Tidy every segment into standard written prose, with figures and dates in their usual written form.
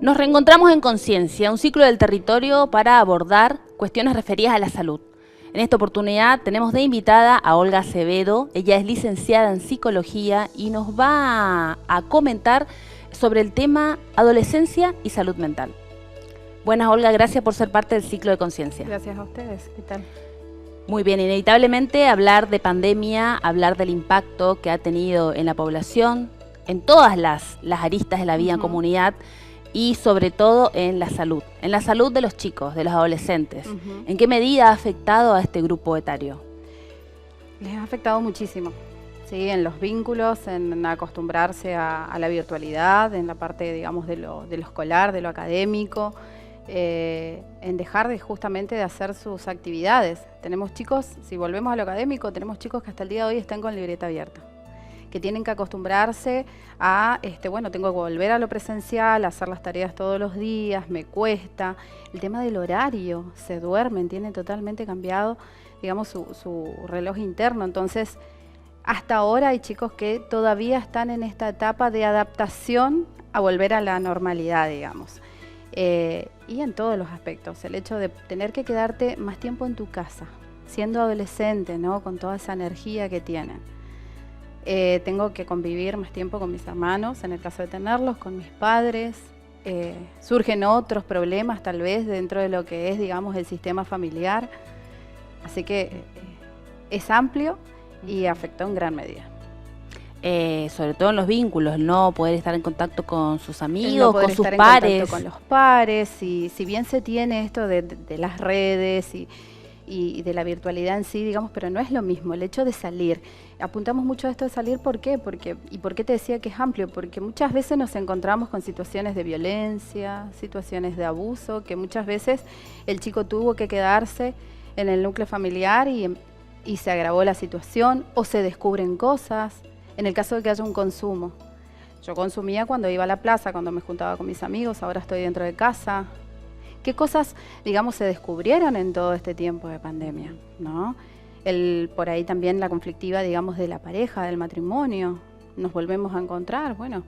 Nos reencontramos en Conciencia, un ciclo del territorio para abordar cuestiones referidas a la salud. En esta oportunidad tenemos de invitada a Olga Acevedo. Ella es licenciada en psicología y nos va a comentar sobre el tema adolescencia y salud mental. Buenas, Olga, gracias por ser parte del ciclo de Conciencia. Gracias a ustedes, ¿qué tal? Muy bien, inevitablemente hablar de pandemia, hablar del impacto que ha tenido en la población, en todas las aristas de la vida en comunidad y sobre todo en la salud de los chicos, de los adolescentes. ¿En qué medida ha afectado a este grupo etario? Les ha afectado muchísimo, ¿sí? En los vínculos, en acostumbrarse a la virtualidad, en la parte, digamos, de lo escolar, de lo académico, en dejar justamente de hacer sus actividades. Tenemos chicos, si volvemos a lo académico, tenemos chicos que hasta el día de hoy están con libreta abierta, que tienen que acostumbrarse a, bueno, tengo que volver a lo presencial, hacer las tareas todos los días, me cuesta. El tema del horario, se duermen, tienen totalmente cambiado, digamos, su reloj interno. Entonces, hasta ahora hay chicos que todavía están en esta etapa de adaptación a volver a la normalidad, digamos. Y en todos los aspectos, el hecho de tener que quedarte más tiempo en tu casa, siendo adolescente, ¿no? Con toda esa energía que tienen. Tengo que convivir más tiempo con mis hermanos, en el caso de tenerlos, con mis padres. Surgen otros problemas tal vez dentro de lo que es, digamos, el sistema familiar. Así que es amplio y afectó en gran medida. Sobre todo en los vínculos, no poder estar en contacto con sus amigos, no poder con sus estar pares. En contacto con los pares, y si bien se tiene esto de las redes y de la virtualidad en sí, digamos, pero no es lo mismo el hecho de salir. Apuntamos mucho a esto de salir, ¿por qué? ¿Por qué te decía que es amplio? Porque muchas veces nos encontramos con situaciones de violencia, situaciones de abuso, que muchas veces el chico tuvo que quedarse en el núcleo familiar y se agravó la situación, o se descubren cosas, en el caso de que haya un consumo. Yo consumía cuando iba a la plaza, cuando me juntaba con mis amigos, ahora estoy dentro de casa. ¿Qué cosas, digamos, se descubrieron en todo este tiempo de pandemia, ¿no? Por ahí también la conflictiva, digamos, de la pareja, del matrimonio. Nos volvemos a encontrar, bueno,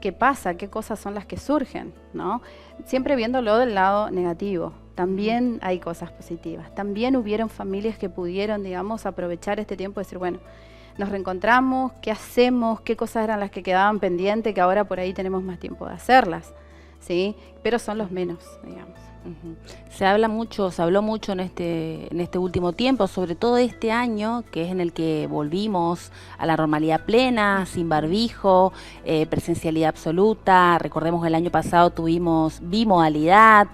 ¿qué pasa? ¿Qué cosas son las que surgen, ¿no? Siempre viéndolo del lado negativo. También hay cosas positivas. También hubieron familias que pudieron, digamos, aprovechar este tiempo y decir, bueno, nos reencontramos, ¿qué hacemos? ¿Qué cosas eran las que quedaban pendientes que ahora por ahí tenemos más tiempo de hacerlas? ¿Sí? Pero son los menos, digamos. Se habló mucho en este último tiempo, sobre todo este año, que es en el que volvimos a la normalidad plena, sin barbijo, presencialidad absoluta. Recordemos que el año pasado tuvimos bimodalidad,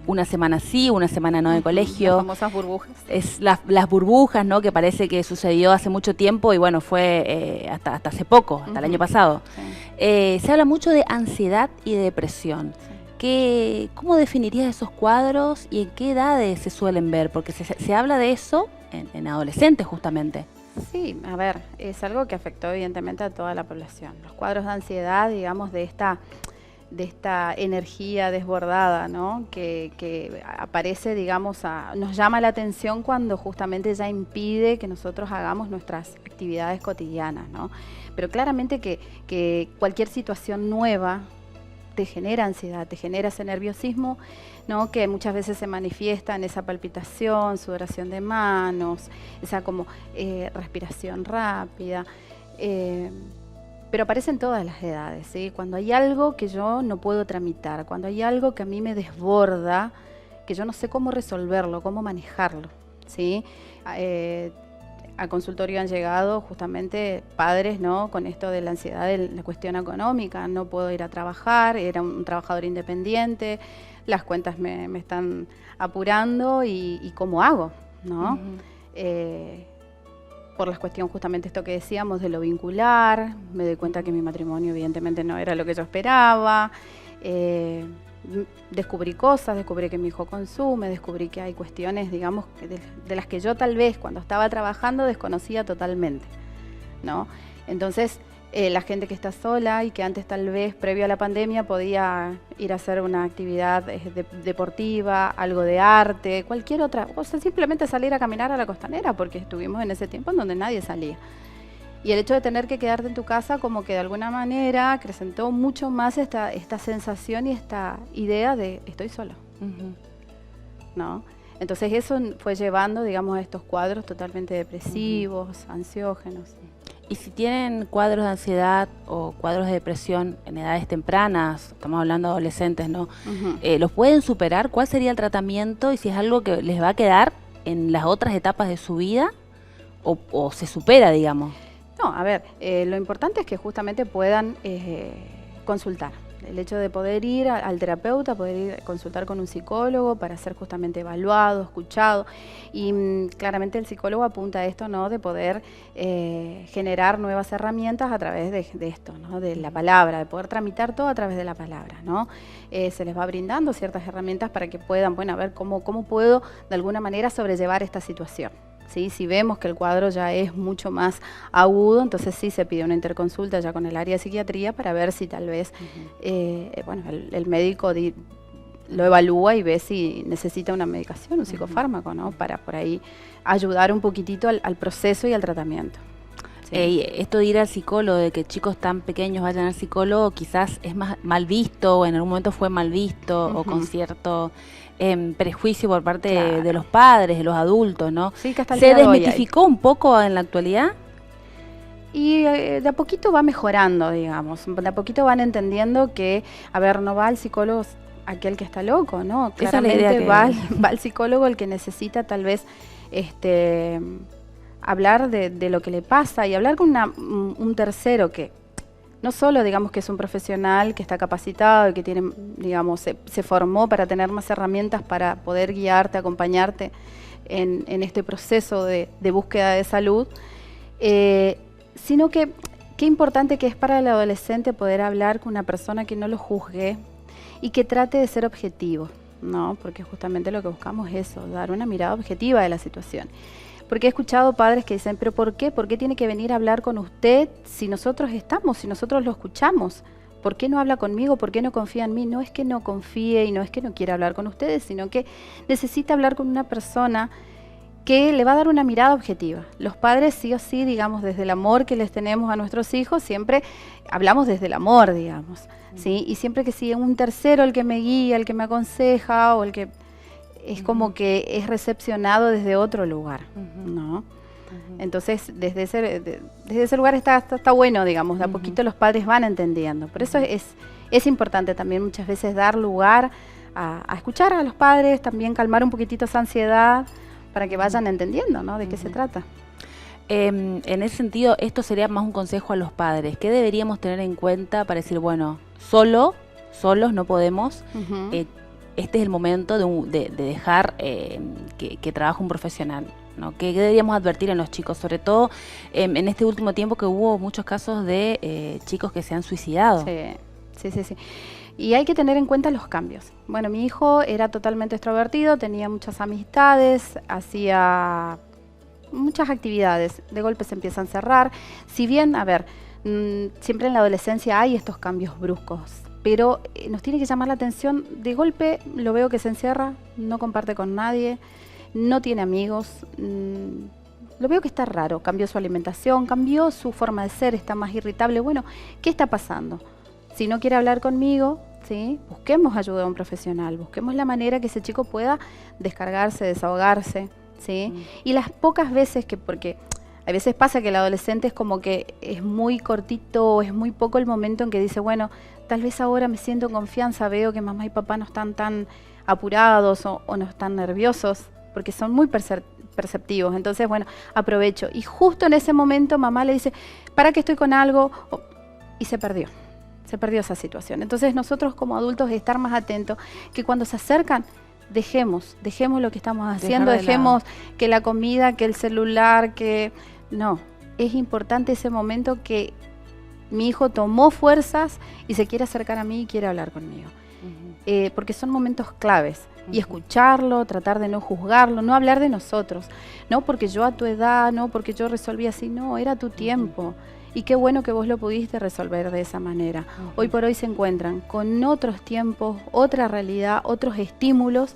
una semana sí, una semana no de colegio. Las famosas burbujas. Es las burbujas, ¿no? Que parece que sucedió hace mucho tiempo y bueno, fue hasta hace poco, hasta el año pasado. Sí. Se habla mucho de ansiedad y de depresión. Sí. ¿Cómo definirías esos cuadros y en qué edades se suelen ver? Porque se habla de eso en adolescentes justamente. Sí, a ver, es algo que afectó evidentemente a toda la población. Los cuadros de ansiedad, digamos, de esta energía desbordada, ¿no? Que aparece, digamos, nos llama la atención cuando justamente ya impide que nosotros hagamos nuestras actividades cotidianas, ¿no? Pero claramente que cualquier situación nueva te genera ansiedad, te genera ese nerviosismo, ¿no? Que muchas veces se manifiesta en esa palpitación, sudoración de manos, esa como respiración rápida. Pero aparece en todas las edades, ¿sí? Cuando hay algo que yo no puedo tramitar, cuando hay algo que a mí me desborda, que yo no sé cómo resolverlo, cómo manejarlo, ¿sí? Al consultorio han llegado justamente padres, ¿no? Con esto de la ansiedad de la cuestión económica, no puedo ir a trabajar, era un trabajador independiente, las cuentas me están apurando y ¿cómo hago, no? Por la cuestión justamente esto que decíamos de lo vincular, me doy cuenta que mi matrimonio evidentemente no era lo que yo esperaba, descubrí cosas, descubrí que mi hijo consume, descubrí que hay cuestiones, digamos, de las que yo tal vez cuando estaba trabajando desconocía totalmente, ¿no? Entonces, la gente que está sola y que antes tal vez previo a la pandemia podía ir a hacer una actividad deportiva, algo de arte, cualquier otra, o sea, simplemente salir a caminar a la costanera porque estuvimos en ese tiempo en donde nadie salía. Y el hecho de tener que quedarte en tu casa como que de alguna manera acrecentó mucho más esta sensación y esta idea de estoy solo, ¿no? Entonces eso fue llevando, digamos, a estos cuadros totalmente depresivos, ansiógenos. Y si tienen cuadros de ansiedad o cuadros de depresión en edades tempranas, estamos hablando de adolescentes, ¿no? ¿Los pueden superar? ¿Cuál sería el tratamiento? Y si es algo que les va a quedar en las otras etapas de su vida o se supera, digamos. No, a ver, lo importante es que justamente puedan consultar. El hecho de poder ir al terapeuta, poder ir a consultar con un psicólogo para ser justamente evaluado, escuchado. Y claramente el psicólogo apunta a esto, ¿no? De poder generar nuevas herramientas a través de esto, ¿no? De la palabra, de poder tramitar todo a través de la palabra, ¿no? Se les va brindando ciertas herramientas para que puedan, bueno, a ver cómo puedo de alguna manera sobrellevar esta situación. ¿Sí? Si vemos que el cuadro ya es mucho más agudo, entonces sí se pide una interconsulta ya con el área de psiquiatría para ver si tal vez bueno, el médico lo evalúa y ve si necesita una medicación, un psicofármaco, ¿no? Para por ahí ayudar un poquitito al proceso y al tratamiento. Sí. Esto de ir al psicólogo, de que chicos tan pequeños vayan al psicólogo, quizás es más mal visto, o en algún momento fue mal visto, o con cierto prejuicio por parte de los padres, de los adultos, ¿no? Sí, que hasta el ¿Se día de hoy desmitificó un poco en la actualidad? Y de a poquito va mejorando, digamos. De a poquito van entendiendo que, a ver, no va al psicólogo aquel que está loco, ¿no? Claramente va al psicólogo el que necesita tal vez hablar de lo que le pasa y hablar con un tercero que no solo, digamos, que es un profesional que está capacitado y que tiene, digamos, se formó para tener más herramientas para poder guiarte, acompañarte en este proceso de búsqueda de salud, sino que qué importante que es para el adolescente poder hablar con una persona que no lo juzgue y que trate de ser objetivo, ¿no? Porque justamente lo que buscamos es eso, dar una mirada objetiva de la situación. Porque he escuchado padres que dicen, pero ¿por qué? ¿Por qué tiene que venir a hablar con usted si nosotros estamos, si nosotros lo escuchamos? ¿Por qué no habla conmigo? ¿Por qué no confía en mí? No es que no confíe y no es que no quiera hablar con ustedes, sino que necesita hablar con una persona que le va a dar una mirada objetiva. Los padres sí o sí, digamos, desde el amor que les tenemos a nuestros hijos, siempre hablamos desde el amor, digamos, ¿sí? Y siempre que sigue un tercero el que me guía, el que me aconseja o el que... es como que es recepcionado desde otro lugar, ¿no? Entonces, desde ese lugar está bueno, digamos, de a poquito los padres van entendiendo. Por eso es importante también muchas veces dar lugar a escuchar a los padres, también calmar un poquitito esa ansiedad para que vayan entendiendo, ¿no? De qué se trata. En ese sentido, esto sería más un consejo a los padres. ¿Qué deberíamos tener en cuenta para decir, bueno, solos no podemos... este es el momento de dejar que trabaje un profesional, ¿no? ¿Qué deberíamos advertir en los chicos? Sobre todo en este último tiempo que hubo muchos casos de chicos que se han suicidado. Sí. Y hay que tener en cuenta los cambios. Bueno, mi hijo era totalmente extrovertido, tenía muchas amistades, hacía muchas actividades. De golpe se empieza a encerrar. Si bien, a ver, siempre en la adolescencia hay estos cambios bruscos, pero nos tiene que llamar la atención. De golpe lo veo que se encierra, no comparte con nadie, no tiene amigos, lo veo que está raro, cambió su alimentación, cambió su forma de ser, está más irritable. Bueno, ¿qué está pasando? Si no quiere hablar conmigo, ¿sí? Busquemos ayuda a un profesional, busquemos la manera que ese chico pueda descargarse, desahogarse, ¿sí? Y las pocas veces porque a veces pasa que el adolescente es como que es muy cortito, es muy poco el momento en que dice, bueno, tal vez ahora me siento en confianza, veo que mamá y papá no están tan apurados o no están nerviosos, porque son muy perceptivos. Entonces, bueno, aprovecho. Y justo en ese momento mamá le dice, ¿para qué estoy con algo? Y se perdió esa situación. Entonces nosotros como adultos estar más atentos, que cuando se acercan, dejemos lo que estamos haciendo, dejemos que la comida, que el celular, que... No, es importante ese momento que mi hijo tomó fuerzas y se quiere acercar a mí y quiere hablar conmigo. Porque son momentos claves. Y escucharlo, tratar de no juzgarlo, no hablar de nosotros. No porque yo a tu edad, no porque yo resolví así, no, era tu tiempo. Y qué bueno que vos lo pudiste resolver de esa manera. Hoy por hoy se encuentran con otros tiempos, otra realidad, otros estímulos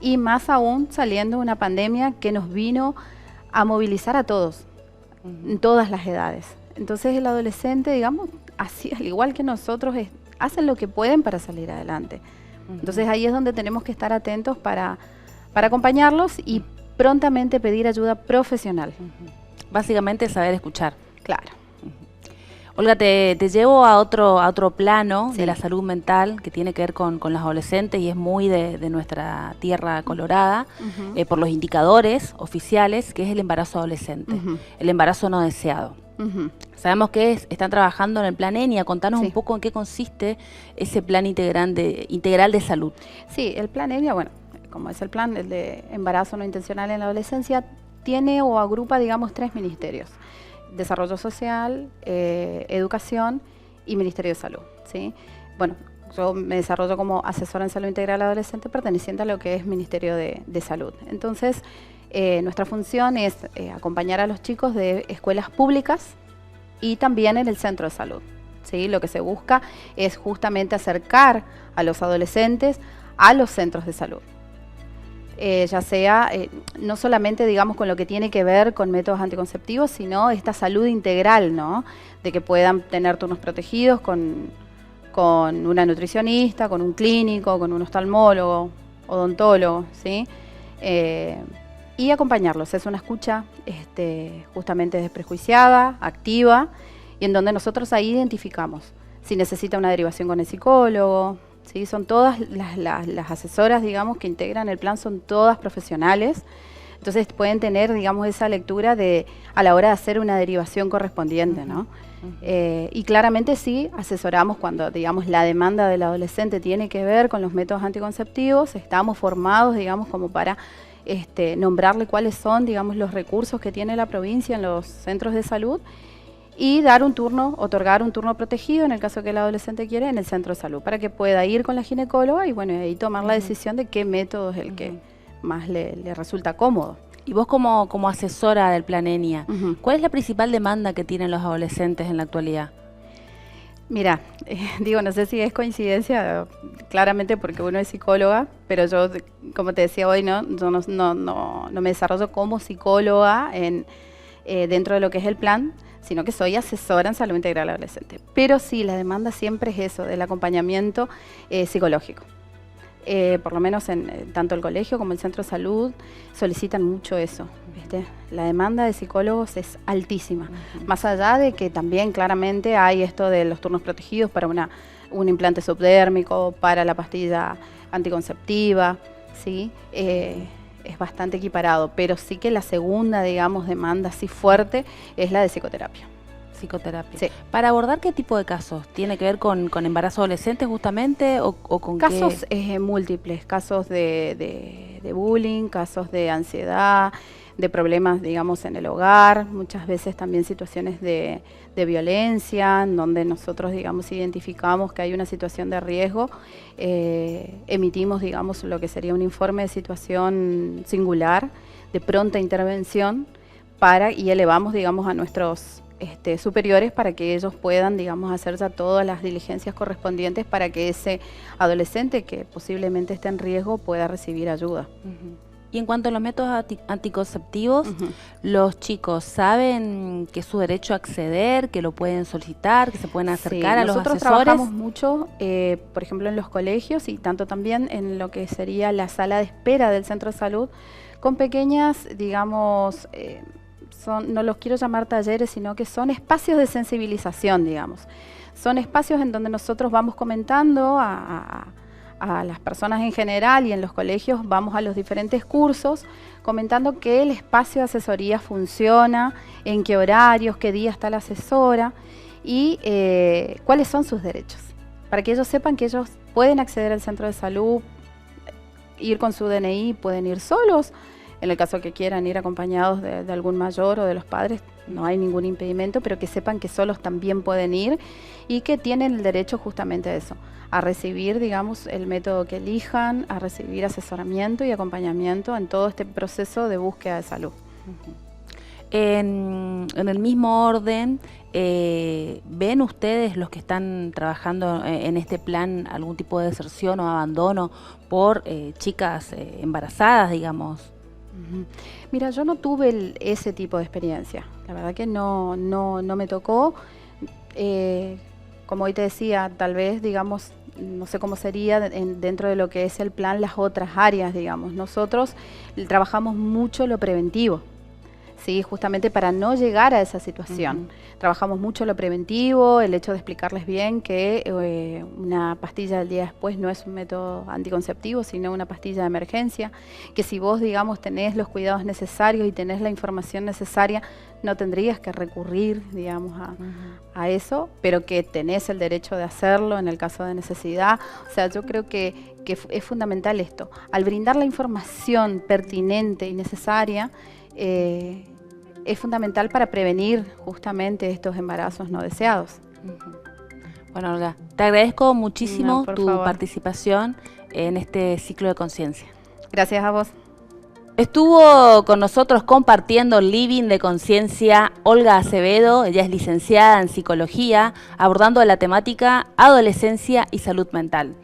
y más aún saliendo de una pandemia que nos vino a movilizar a todos. en todas las edades. Entonces el adolescente, digamos, así, al igual que nosotros, hacen lo que pueden para salir adelante. Entonces ahí es donde tenemos que estar atentos para acompañarlos y prontamente pedir ayuda profesional. Básicamente saber escuchar. Claro. Olga, te llevo a otro plano de la salud mental que tiene que ver con los adolescentes y es muy de nuestra tierra colorada, por los indicadores oficiales, que es el embarazo adolescente, el embarazo no deseado. Sabemos que están trabajando en el plan ENIA. Contanos un poco en qué consiste ese plan integral de salud. Sí, el plan ENIA, bueno, como es el plan el de embarazo no intencional en la adolescencia, tiene o agrupa, digamos, 3 ministerios: Desarrollo Social, Educación y Ministerio de Salud, ¿sí? Bueno, yo me desarrollo como asesora en salud integral adolescente perteneciente a lo que es Ministerio de Salud. Entonces, nuestra función es acompañar a los chicos de escuelas públicas y también en el centro de salud, ¿sí? Lo que se busca es justamente acercar a los adolescentes a los centros de salud. Ya sea no solamente, digamos, con lo que tiene que ver con métodos anticonceptivos, sino esta salud integral, ¿no? De que puedan tener turnos protegidos con una nutricionista, con un clínico, con un oftalmólogo, odontólogo, ¿sí? Y acompañarlos. Es una escucha justamente desprejuiciada, activa, y en donde nosotros ahí identificamos si necesita una derivación con el psicólogo. ¿Sí? Son todas las asesoras, digamos, que integran el plan, son todas profesionales. Entonces pueden tener, digamos, esa lectura a la hora de hacer una derivación correspondiente, ¿no? Y claramente sí asesoramos cuando, digamos, la demanda del adolescente tiene que ver con los métodos anticonceptivos. Estamos formados, digamos, como para nombrarle cuáles son, digamos, los recursos que tiene la provincia en los centros de salud y dar un turno, otorgar un turno protegido en el caso que el adolescente quiere en el centro de salud para que pueda ir con la ginecóloga y bueno, ahí tomar la decisión de qué método es el que más le resulta cómodo. Y vos como asesora del plan ENIA, ¿cuál es la principal demanda que tienen los adolescentes en la actualidad? Mira, digo, no sé si es coincidencia, claramente porque uno es psicóloga, pero yo, como te decía hoy, yo no me desarrollo como psicóloga dentro de lo que es el plan, sino que soy asesora en salud integral adolescente. Pero sí, la demanda siempre es eso, del acompañamiento psicológico. Por lo menos en tanto el colegio como el centro de salud solicitan mucho eso, ¿viste? La demanda de psicólogos es altísima. Más allá de que también claramente hay esto de los turnos protegidos para un implante subdérmico, para la pastilla anticonceptiva, ¿sí? Es bastante equiparado, pero sí que la segunda, digamos, demanda así fuerte es la de psicoterapia. Psicoterapia. Sí. ¿Para abordar qué tipo de casos? ¿Tiene que ver con embarazo adolescente justamente o con casos múltiples, casos de bullying, casos de ansiedad, de problemas, digamos, en el hogar, muchas veces también situaciones de violencia, en donde nosotros, digamos, identificamos que hay una situación de riesgo, emitimos, digamos, lo que sería un informe de situación singular, de pronta intervención, y elevamos, digamos, a nuestros superiores para que ellos puedan, digamos, hacer ya todas las diligencias correspondientes para que ese adolescente que posiblemente esté en riesgo pueda recibir ayuda. Y en cuanto a los métodos anticonceptivos, ¿los chicos saben que es su derecho a acceder, que lo pueden solicitar, que se pueden acercar a los asesores? Nosotros trabajamos mucho, por ejemplo, en los colegios y tanto también en lo que sería la sala de espera del centro de salud, con pequeñas, digamos, no los quiero llamar talleres, sino que son espacios de sensibilización, digamos. Son espacios en donde nosotros vamos comentando a las personas en general y en los colegios vamos a los diferentes cursos comentando que el espacio de asesoría funciona, en qué horarios, qué día está la asesora y cuáles son sus derechos. Para que ellos sepan que ellos pueden acceder al centro de salud, ir con su DNI, pueden ir solos. En el caso que quieran ir acompañados de algún mayor o de los padres, no hay ningún impedimento, pero que sepan que solos también pueden ir y que tienen el derecho justamente a eso, a recibir, digamos, el método que elijan, a recibir asesoramiento y acompañamiento en todo este proceso de búsqueda de salud. En el mismo orden, ¿ven ustedes, los que están trabajando en este plan, algún tipo de deserción o abandono por chicas embarazadas, digamos? Mira, yo no tuve ese tipo de experiencia. La verdad que no me tocó. Como hoy te decía, tal vez, digamos, no sé cómo sería dentro de lo que es el plan las otras áreas, digamos. Nosotros trabajamos mucho lo preventivo, ¿sí? Justamente para no llegar a esa situación. Trabajamos mucho lo preventivo, el hecho de explicarles bien que una pastilla del día después no es un método anticonceptivo, sino una pastilla de emergencia, que si vos, digamos, tenés los cuidados necesarios y tenés la información necesaria, no tendrías que recurrir, digamos, a eso, pero que tenés el derecho de hacerlo en el caso de necesidad. O sea, yo creo que es fundamental esto. Al brindar la información pertinente y necesaria, es fundamental para prevenir justamente estos embarazos no deseados. Bueno, Olga, te agradezco muchísimo tu favor. participación en este ciclo de conciencia. Gracias a vos. Estuvo con nosotros compartiendo el Living de Conciencia Olga Acevedo. Ella es licenciada en psicología, abordando la temática adolescencia y salud mental.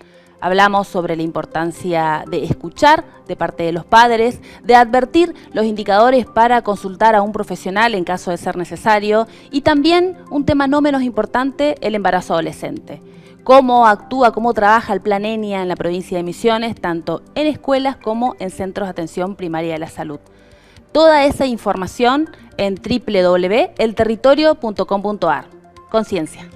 Hablamos sobre la importancia de escuchar de parte de los padres, de advertir los indicadores para consultar a un profesional en caso de ser necesario y también un tema no menos importante, el embarazo adolescente. Cómo actúa, cómo trabaja el Plan ENIA en la provincia de Misiones, tanto en escuelas como en centros de atención primaria de la salud. Toda esa información en www.elterritorio.com.ar. Conciencia.